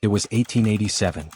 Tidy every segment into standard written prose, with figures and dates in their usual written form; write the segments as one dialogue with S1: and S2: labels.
S1: It was 1887.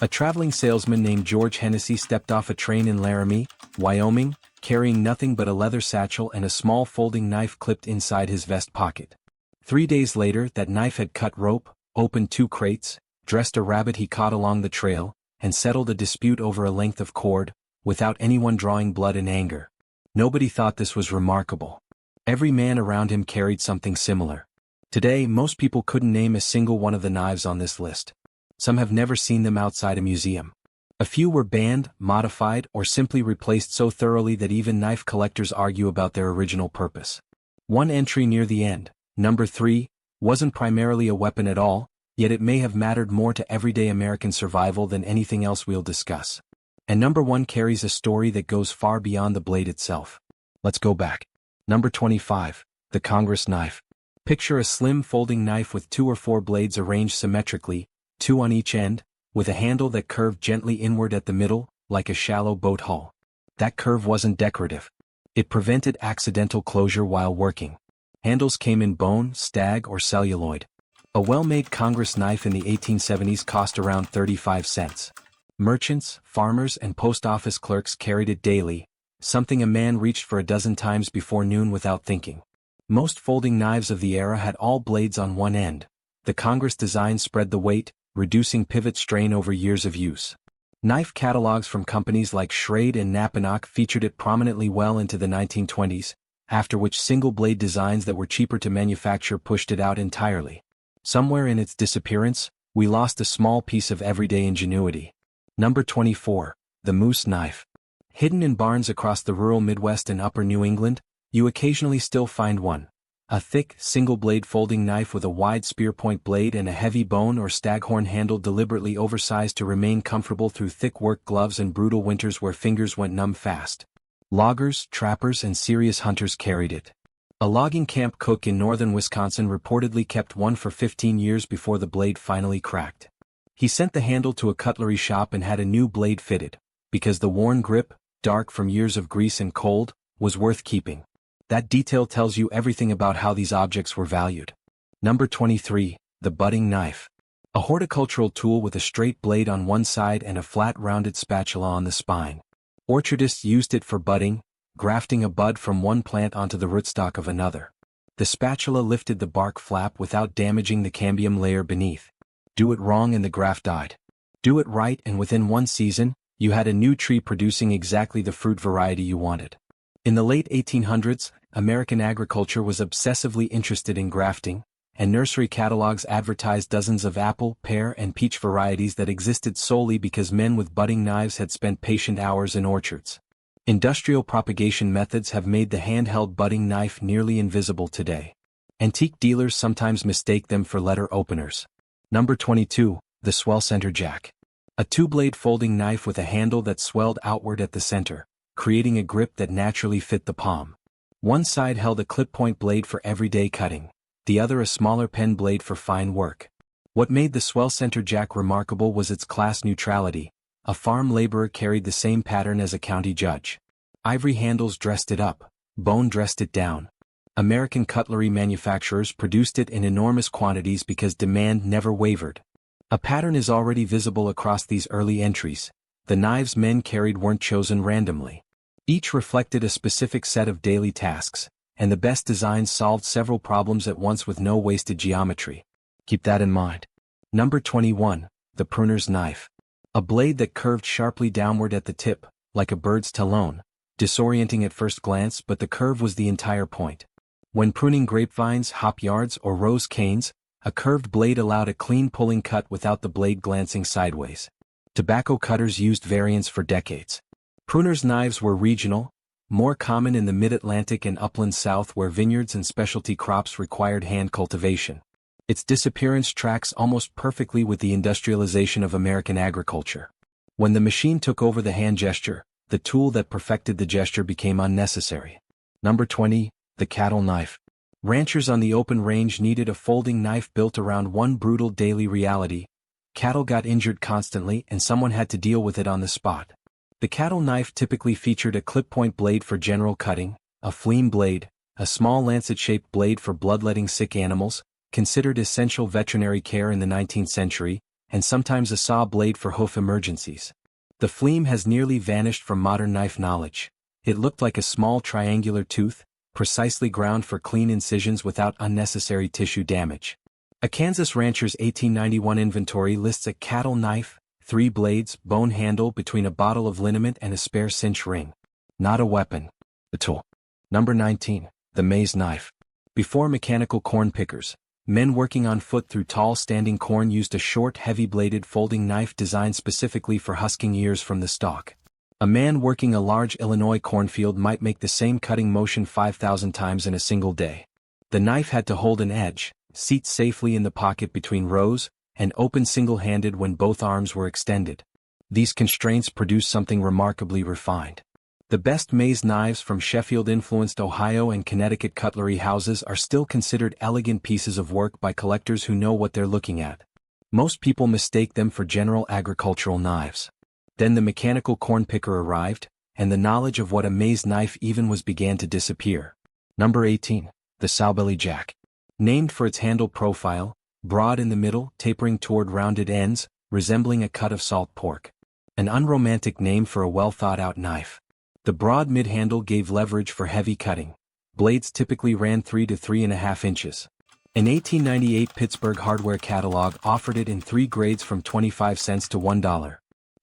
S1: A traveling salesman named George Hennessy stepped off a train in Laramie, Wyoming, carrying nothing but a leather satchel and a small folding knife clipped inside his vest pocket. 3 days later, that knife had cut rope, opened 2 crates, dressed a rabbit he caught along the trail, and settled a dispute over a length of cord, without anyone drawing blood in anger. Nobody thought this was remarkable. Every man around him carried something similar. Today, most people couldn't name a single one of the knives on this list. Some have never seen them outside a museum. A few were banned, modified, or simply replaced so thoroughly that even knife collectors argue about their original purpose. One entry near the end, number 3, wasn't primarily a weapon at all, yet it may have mattered more to everyday American survival than anything else we'll discuss. And number 1 carries a story that goes far beyond the blade itself. Let's go back. Number 25, the Congress knife. Picture a slim folding knife with 2 or 4 blades arranged symmetrically, 2 on each end, with a handle that curved gently inward at the middle, like a shallow boat hull. That curve wasn't decorative. It prevented accidental closure while working. Handles came in bone, stag, or celluloid. A well-made Congress knife in the 1870s cost around 35 cents. Merchants, farmers, and post office clerks carried it daily, something a man reached for a dozen times before noon without thinking. Most folding knives of the era had all blades on one end. The Congress design spread the weight, reducing pivot strain over years of use. Knife catalogs from companies like Schrade and Napanock featured it prominently well into the 1920s, after which single-blade designs that were cheaper to manufacture pushed it out entirely. Somewhere in its disappearance, we lost a small piece of everyday ingenuity. Number 24, the Moose knife. Hidden in barns across the rural Midwest and upper New England, you occasionally still find one. A thick, single-blade folding knife with a wide spearpoint blade and a heavy bone or staghorn handle deliberately oversized to remain comfortable through thick work gloves and brutal winters where fingers went numb fast. Loggers, trappers, and serious hunters carried it. A logging camp cook in northern Wisconsin reportedly kept one for 15 years before the blade finally cracked. He sent the handle to a cutlery shop and had a new blade fitted, because the worn grip, dark from years of grease and cold, was worth keeping. That detail tells you everything about how these objects were valued. Number 23, the budding knife. A horticultural tool with a straight blade on one side and a flat rounded spatula on the spine. Orchardists used it for budding, grafting a bud from one plant onto the rootstock of another. The spatula lifted the bark flap without damaging the cambium layer beneath. Do it wrong and the graft died. Do it right and within one season, you had a new tree producing exactly the fruit variety you wanted. In the late 1800s, American agriculture was obsessively interested in grafting, and nursery catalogs advertised dozens of apple, pear, and peach varieties that existed solely because men with budding knives had spent patient hours in orchards. Industrial propagation methods have made the handheld budding knife nearly invisible today. Antique dealers sometimes mistake them for letter openers. Number 22, the swell center jack. A 2-blade folding knife with a handle that swelled outward at the center, creating a grip that naturally fit the palm. One side held a clip-point blade for everyday cutting, the other a smaller pen blade for fine work. What made the swell center jack remarkable was its class neutrality. A farm laborer carried the same pattern as a county judge. Ivory handles dressed it up, bone dressed it down. American cutlery manufacturers produced it in enormous quantities because demand never wavered. A pattern is already visible across these early entries. The knives men carried weren't chosen randomly. Each reflected a specific set of daily tasks, and the best designs solved several problems at once with no wasted geometry. Keep that in mind. Number 21, the pruner's knife. A blade that curved sharply downward at the tip, like a bird's talon, disorienting at first glance, but the curve was the entire point. When pruning grapevines, hop yards, or rose canes, a curved blade allowed a clean pulling cut without the blade glancing sideways. Tobacco cutters used variants for decades. Pruner's knives were regional, more common in the mid-Atlantic and upland South where vineyards and specialty crops required hand cultivation. Its disappearance tracks almost perfectly with the industrialization of American agriculture. When the machine took over the hand gesture, the tool that perfected the gesture became unnecessary. Number 20, the cattle knife. Ranchers on the open range needed a folding knife built around one brutal daily reality. Cattle got injured constantly and someone had to deal with it on the spot. The cattle knife typically featured a clip-point blade for general cutting, a fleam blade, a small lancet-shaped blade for bloodletting sick animals, considered essential veterinary care in the 19th century, and sometimes a saw blade for hoof emergencies. The fleam has nearly vanished from modern knife knowledge. It looked like a small triangular tooth, precisely ground for clean incisions without unnecessary tissue damage. A Kansas rancher's 1891 inventory lists a cattle knife, 3 blades, bone handle between a bottle of liniment and a spare cinch ring. Not a weapon. A tool. Number 19. The maize knife. Before mechanical corn pickers, men working on foot through tall standing corn used a short, heavy-bladed folding knife designed specifically for husking ears from the stalk. A man working a large Illinois cornfield might make the same cutting motion 5,000 times in a single day. The knife had to hold an edge, seat safely in the pocket between rows, and open single-handed when both arms were extended. These constraints produced something remarkably refined. The best maize knives from Sheffield-influenced Ohio and Connecticut cutlery houses are still considered elegant pieces of work by collectors who know what they're looking at. Most people mistake them for general agricultural knives. Then the mechanical corn picker arrived, and the knowledge of what a maize knife even was began to disappear. Number 18. The Sowbelly Jack. Named for its handle profile, broad in the middle, tapering toward rounded ends, resembling a cut of salt pork. An unromantic name for a well-thought-out knife. The broad mid-handle gave leverage for heavy cutting. Blades typically ran 3 to 3.5 inches. An 1898 Pittsburgh hardware catalog offered it in 3 grades from 25 cents to $1.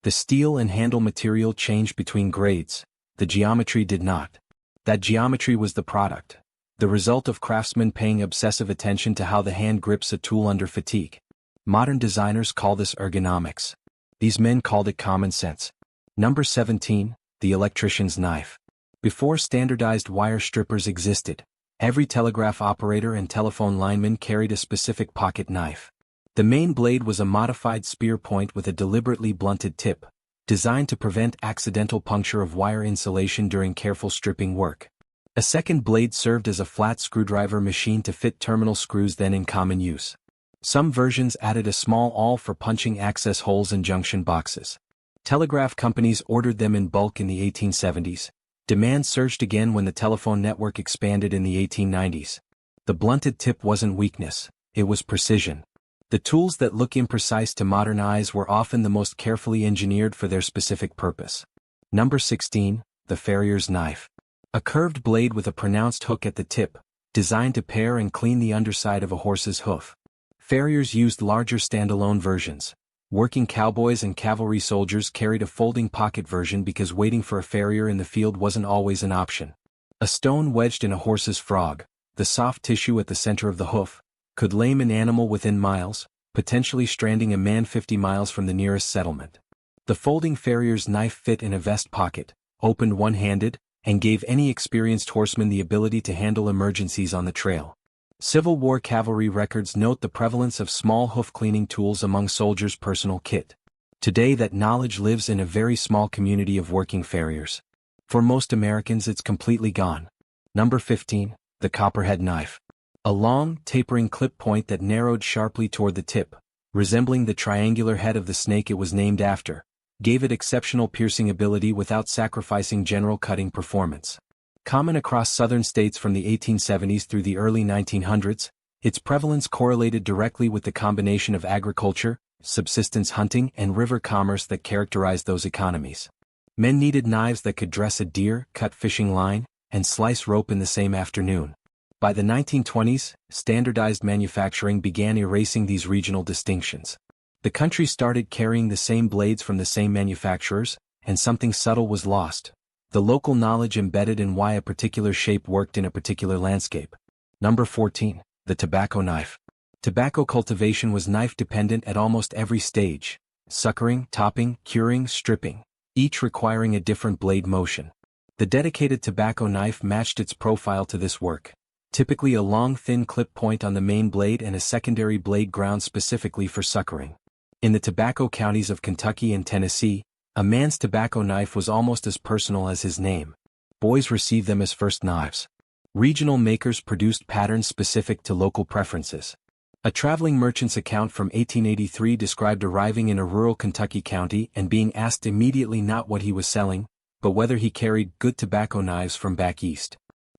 S1: The steel and handle material changed between grades. The geometry did not. That geometry was the product. The result of craftsmen paying obsessive attention to how the hand grips a tool under fatigue. Modern designers call this ergonomics. These men called it common sense. Number 17. The electrician's knife. Before standardized wire strippers existed, every telegraph operator and telephone lineman carried a specific pocket knife. The main blade was a modified spear point with a deliberately blunted tip, designed to prevent accidental puncture of wire insulation during careful stripping work. A second blade served as a flat screwdriver machine to fit terminal screws then in common use. Some versions added a small awl for punching access holes and junction boxes. Telegraph companies ordered them in bulk in the 1870s. Demand surged again when the telephone network expanded in the 1890s. The blunted tip wasn't weakness, it was precision. The tools that look imprecise to modern eyes were often the most carefully engineered for their specific purpose. Number 16. The farrier's knife. A curved blade with a pronounced hook at the tip, designed to pare and clean the underside of a horse's hoof. Farriers used larger standalone versions. Working cowboys and cavalry soldiers carried a folding pocket version because waiting for a farrier in the field wasn't always an option. A stone wedged in a horse's frog, the soft tissue at the center of the hoof, could lame an animal within miles, potentially stranding a man 50 miles from the nearest settlement. The folding farrier's knife fit in a vest pocket, opened one-handed, and gave any experienced horseman the ability to handle emergencies on the trail. Civil War cavalry records note the prevalence of small hoof-cleaning tools among soldiers' personal kit. Today that knowledge lives in a very small community of working farriers. For most Americans it's completely gone. Number 15. The copperhead knife. A long, tapering clip point that narrowed sharply toward the tip, resembling the triangular head of the snake it was named after, gave it exceptional piercing ability without sacrificing general cutting performance. Common across southern states from the 1870s through the early 1900s, its prevalence correlated directly with the combination of agriculture, subsistence hunting, and river commerce that characterized those economies. Men needed knives that could dress a deer, cut fishing line, and slice rope in the same afternoon. By the 1920s, standardized manufacturing began erasing these regional distinctions. The country started carrying the same blades from the same manufacturers, and something subtle was lost. The local knowledge embedded in why a particular shape worked in a particular landscape. Number 14. The tobacco knife. Tobacco cultivation was knife-dependent at almost every stage: suckering, topping, curing, stripping, each requiring a different blade motion. The dedicated tobacco knife matched its profile to this work. Typically a long thin clip point on the main blade and a secondary blade ground specifically for suckering. In the tobacco counties of Kentucky and Tennessee, a man's tobacco knife was almost as personal as his name. Boys received them as first knives. Regional makers produced patterns specific to local preferences. A traveling merchant's account from 1883 described arriving in a rural Kentucky county and being asked immediately not what he was selling, but whether he carried good tobacco knives from back east.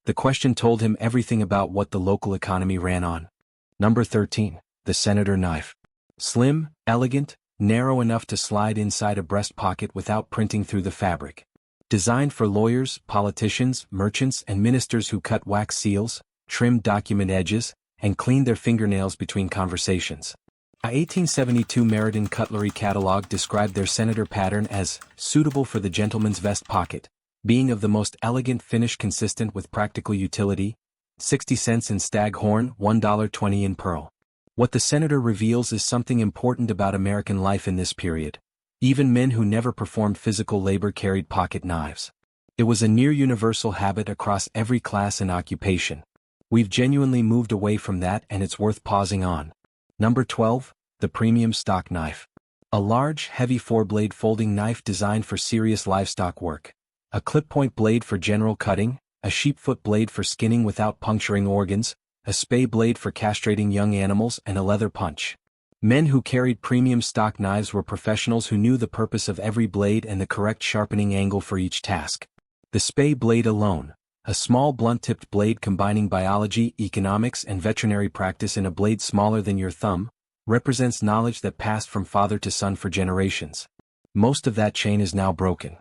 S1: The question told him everything about what the local economy ran on. Number 13. The senator knife. Slim, elegant, narrow enough to slide inside a breast pocket without printing through the fabric. Designed for lawyers, politicians, merchants and ministers who cut wax seals, trim document edges, and clean their fingernails between conversations. A 1872 Meriden Cutlery Catalog described their senator pattern as suitable for the gentleman's vest pocket, being of the most elegant finish consistent with practical utility, 60 cents in stag horn, $1.20 in pearl. What the senator reveals is something important about American life in this period. Even men who never performed physical labor carried pocket knives. It was a near-universal habit across every class and occupation. We've genuinely moved away from that and it's worth pausing on. Number 12, the premium stock knife. A large, heavy 4-blade folding knife designed for serious livestock work. A clip-point blade for general cutting, a sheepfoot blade for skinning without puncturing organs, a spay blade for castrating young animals and a leather punch. Men who carried premium stock knives were professionals who knew the purpose of every blade and the correct sharpening angle for each task. The spay blade alone, a small blunt-tipped blade combining biology, economics and veterinary practice in a blade smaller than your thumb, represents knowledge that passed from father to son for generations. Most of that chain is now broken.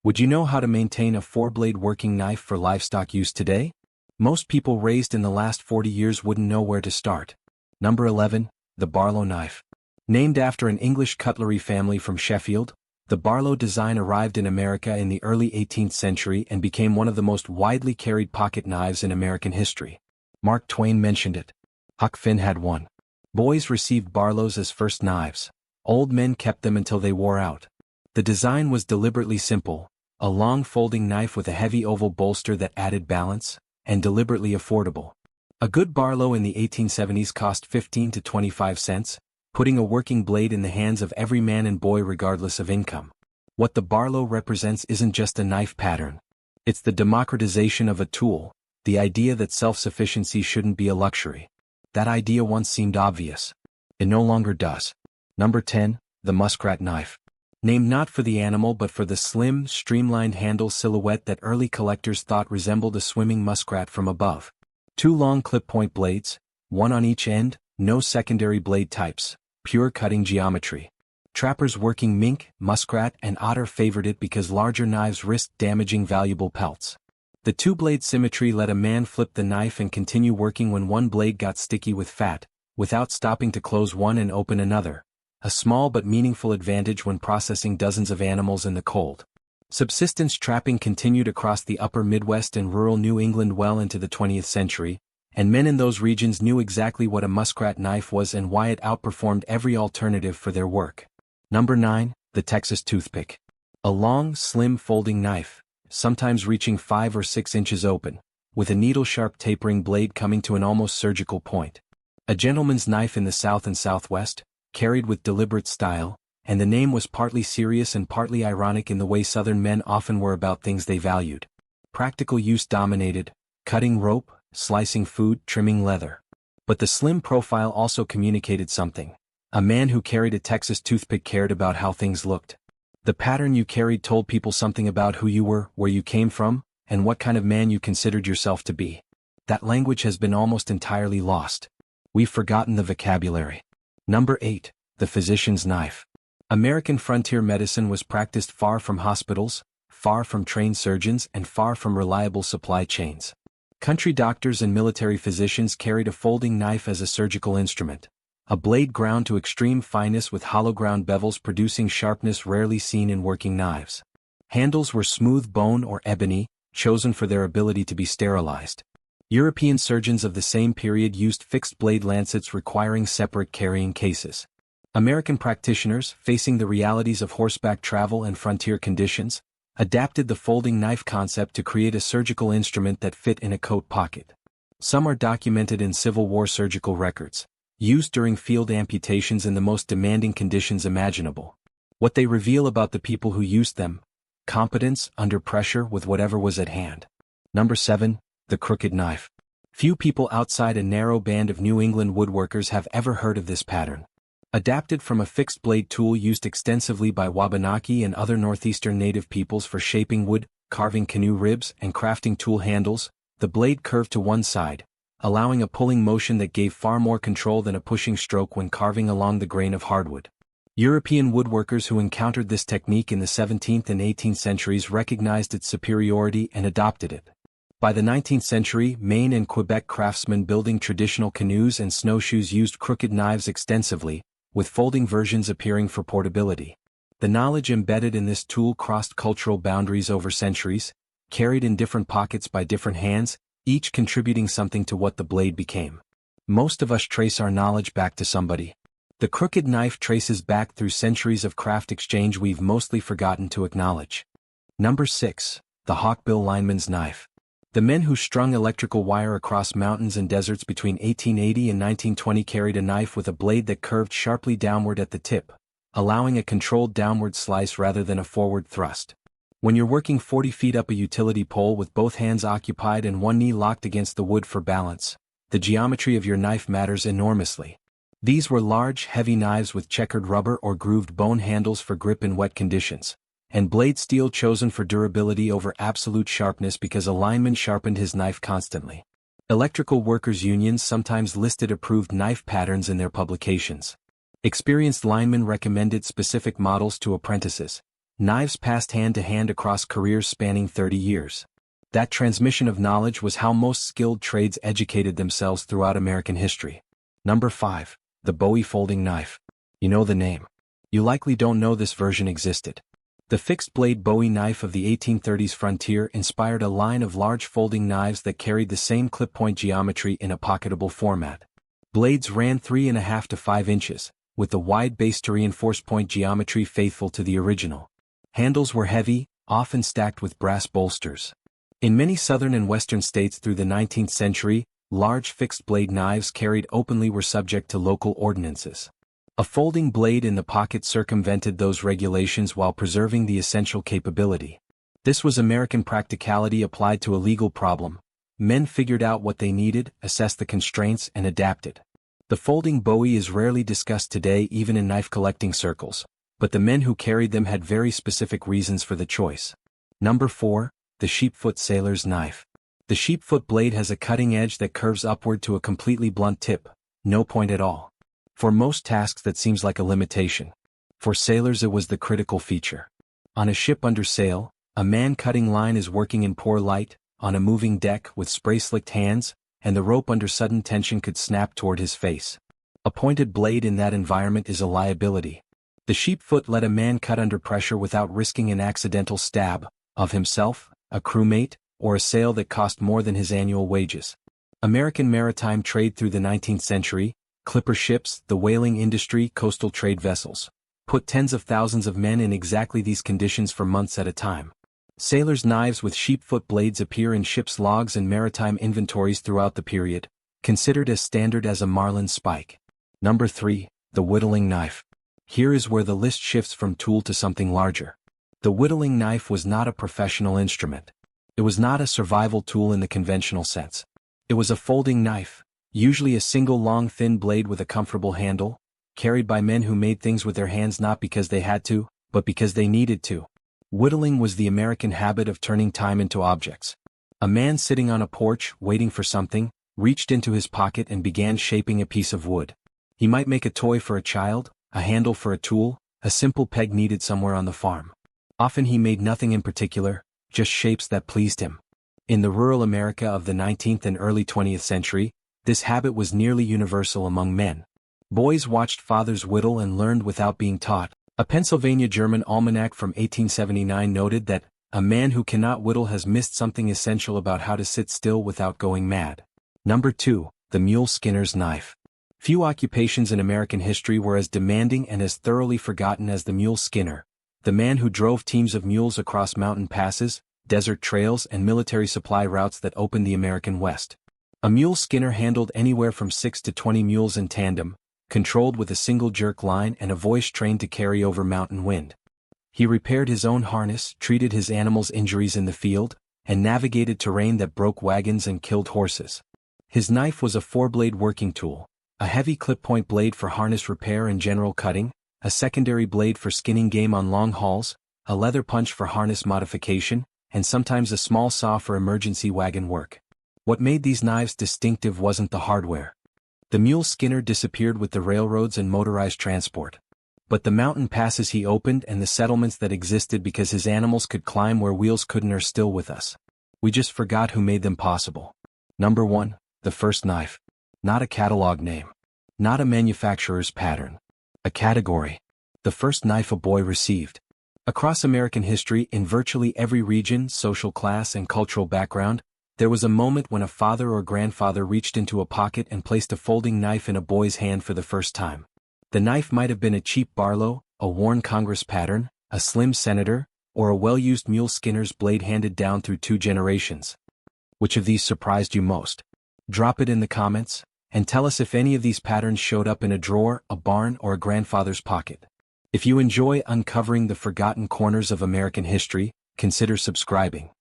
S1: Would you know how to maintain a 4-blade working knife for livestock use today? Most people raised in the last 40 years wouldn't know where to start. Number 11, the Barlow knife. Named after an English cutlery family from Sheffield, the Barlow design arrived in America in the early 18th century and became one of the most widely carried pocket knives in American history. Mark Twain mentioned it. Huck Finn had one. Boys received Barlows as first knives. Old men kept them until they wore out. The design was deliberately simple, a long folding knife with a heavy oval bolster that added balance, and deliberately affordable. A good Barlow in the 1870s cost 15 to 25 cents, putting a working blade in the hands of every man and boy regardless of income. What the Barlow represents isn't just a knife pattern. It's the democratization of a tool, the idea that self-sufficiency shouldn't be a luxury. That idea once seemed obvious. It no longer does. Number 10, the muskrat knife. Named not for the animal but for the slim, streamlined handle silhouette that early collectors thought resembled a swimming muskrat from above. 2 long clip-point blades, one on each end, no secondary blade types, pure cutting geometry. Trappers working mink, muskrat, and otter favored it because larger knives risked damaging valuable pelts. The 2-blade symmetry let a man flip the knife and continue working when one blade got sticky with fat, without stopping to close one and open another. A small but meaningful advantage when processing dozens of animals in the cold. Subsistence trapping continued across the upper Midwest and rural New England well into the 20th century, and men in those regions knew exactly what a muskrat knife was and why it outperformed every alternative for their work. Number 9, the Texas Toothpick. A long, slim folding knife, sometimes reaching 5 or 6 inches open, with a needle-sharp tapering blade coming to an almost surgical point. A gentleman's knife in the South and Southwest, carried with deliberate style, and the name was partly serious and partly ironic in the way Southern men often were about things they valued. Practical use dominated, cutting rope, slicing food, trimming leather. But the slim profile also communicated something. A man who carried a Texas toothpick cared about how things looked. The pattern you carried told people something about who you were, where you came from, and what kind of man you considered yourself to be. That language has been almost entirely lost. We've forgotten the vocabulary. Number 8, the physician's knife. American frontier medicine was practiced far from hospitals, far from trained surgeons, and far from reliable supply chains. Country doctors and military physicians carried a folding knife as a surgical instrument, a blade ground to extreme fineness with hollow ground bevels producing sharpness rarely seen in working knives. Handles were smooth bone or ebony, chosen for their ability to be sterilized. European surgeons of the same period used fixed blade lancets requiring separate carrying cases. American practitioners, facing the realities of horseback travel and frontier conditions, adapted the folding knife concept to create a surgical instrument that fit in a coat pocket. Some are documented in Civil War surgical records, used during field amputations in the most demanding conditions imaginable. What they reveal about the people who used them: competence under pressure with whatever was at hand. Number 7, the crooked knife. Few people outside a narrow band of New England woodworkers have ever heard of this pattern. Adapted from a fixed blade tool used extensively by Wabanaki and other northeastern native peoples for shaping wood, carving canoe ribs, and crafting tool handles, the blade curved to one side, allowing a pulling motion that gave far more control than a pushing stroke when carving along the grain of hardwood. European woodworkers who encountered this technique in the 17th and 18th centuries recognized its superiority and adopted it. By the 19th century, Maine and Quebec craftsmen building traditional canoes and snowshoes used crooked knives extensively, with folding versions appearing for portability. The knowledge embedded in this tool crossed cultural boundaries over centuries, carried in different pockets by different hands, each contributing something to what the blade became. Most of us trace our knowledge back to somebody. The crooked knife traces back through centuries of craft exchange we've mostly forgotten to acknowledge. Number 6. The Hawkbill Lineman's Knife. The men who strung electrical wire across mountains and deserts between 1880 and 1920 carried a knife with a blade that curved sharply downward at the tip, allowing a controlled downward slice rather than a forward thrust. When you're working 40 feet up a utility pole with both hands occupied and one knee locked against the wood for balance, the geometry of your knife matters enormously. These were large, heavy knives with checkered rubber or grooved bone handles for grip in wet conditions, and blade steel chosen for durability over absolute sharpness because a lineman sharpened his knife constantly. Electrical workers' unions sometimes listed approved knife patterns in their publications. Experienced linemen recommended specific models to apprentices. Knives passed hand to hand across careers spanning 30 years. That transmission of knowledge was how most skilled trades educated themselves throughout American history. Number 5. The Bowie Folding Knife. You know the name. You likely don't know this version existed. The fixed-blade Bowie knife of the 1830s frontier inspired a line of large folding knives that carried the same clip-point geometry in a pocketable format. Blades ran 3.5 to 5 inches, with the wide base to reinforce point geometry faithful to the original. Handles were heavy, often stacked with brass bolsters. In many southern and western states through the 19th century, large fixed-blade knives carried openly were subject to local ordinances. A folding blade in the pocket circumvented those regulations while preserving the essential capability. This was American practicality applied to a legal problem. Men figured out what they needed, assessed the constraints, and adapted. The folding Bowie is rarely discussed today even in knife collecting circles, but the men who carried them had very specific reasons for the choice. Number 4. The Sheepfoot Sailor's Knife. The sheepfoot blade has a cutting edge that curves upward to a completely blunt tip, no point at all. For most tasks that seems like a limitation. For sailors it was the critical feature. On a ship under sail, a man cutting line is working in poor light, on a moving deck with spray-slicked hands, and the rope under sudden tension could snap toward his face. A pointed blade in that environment is a liability. The sheepfoot let a man cut under pressure without risking an accidental stab, of himself, a crewmate, or a sail that cost more than his annual wages. American maritime trade through the 19th century, clipper ships, the whaling industry, coastal trade vessels, put tens of thousands of men in exactly these conditions for months at a time. Sailors' knives with sheepfoot blades appear in ships' logs and maritime inventories throughout the period, considered as standard as a marlin spike. Number 3. The Whittling Knife. Here is where the list shifts from tool to something larger. The whittling knife was not a professional instrument. It was not a survival tool in the conventional sense. It was a folding knife, usually a single long thin blade with a comfortable handle, carried by men who made things with their hands not because they had to, but because they needed to. Whittling was the American habit of turning time into objects. A man sitting on a porch, waiting for something, reached into his pocket and began shaping a piece of wood. He might make a toy for a child, a handle for a tool, a simple peg needed somewhere on the farm. Often he made nothing in particular, just shapes that pleased him. In the rural America of the 19th and early 20th century, this habit was nearly universal among men. Boys watched fathers whittle and learned without being taught. A Pennsylvania German almanac from 1879 noted that, "A man who cannot whittle has missed something essential about how to sit still without going mad." Number 2. The Mule Skinner's Knife. Few occupations in American history were as demanding and as thoroughly forgotten as the mule skinner, the man who drove teams of mules across mountain passes, desert trails and military supply routes that opened the American West. A mule skinner handled anywhere from 6 to 20 mules in tandem, controlled with a single jerk line and a voice trained to carry over mountain wind. He repaired his own harness, treated his animals' injuries in the field, and navigated terrain that broke wagons and killed horses. His knife was a four-blade working tool, a heavy clip-point blade for harness repair and general cutting, a secondary blade for skinning game on long hauls, a leather punch for harness modification, and sometimes a small saw for emergency wagon work. What made these knives distinctive wasn't the hardware. The mule Skinner disappeared with the railroads and motorized transport. But the mountain passes he opened and the settlements that existed because his animals could climb where wheels couldn't are still with us. We just forgot who made them possible. Number 1, the first knife. Not a catalog name. Not a manufacturer's pattern. A category. The first knife a boy received. Across American history, in virtually every region, social class, and cultural background, there was a moment when a father or grandfather reached into a pocket and placed a folding knife in a boy's hand for the first time. The knife might have been a cheap Barlow, a worn Congress pattern, a slim Senator, or a well-used mule Skinner's blade handed down through 2 generations. Which of these surprised you most? Drop it in the comments, and tell us if any of these patterns showed up in a drawer, a barn, or a grandfather's pocket. If you enjoy uncovering the forgotten corners of American history, consider subscribing.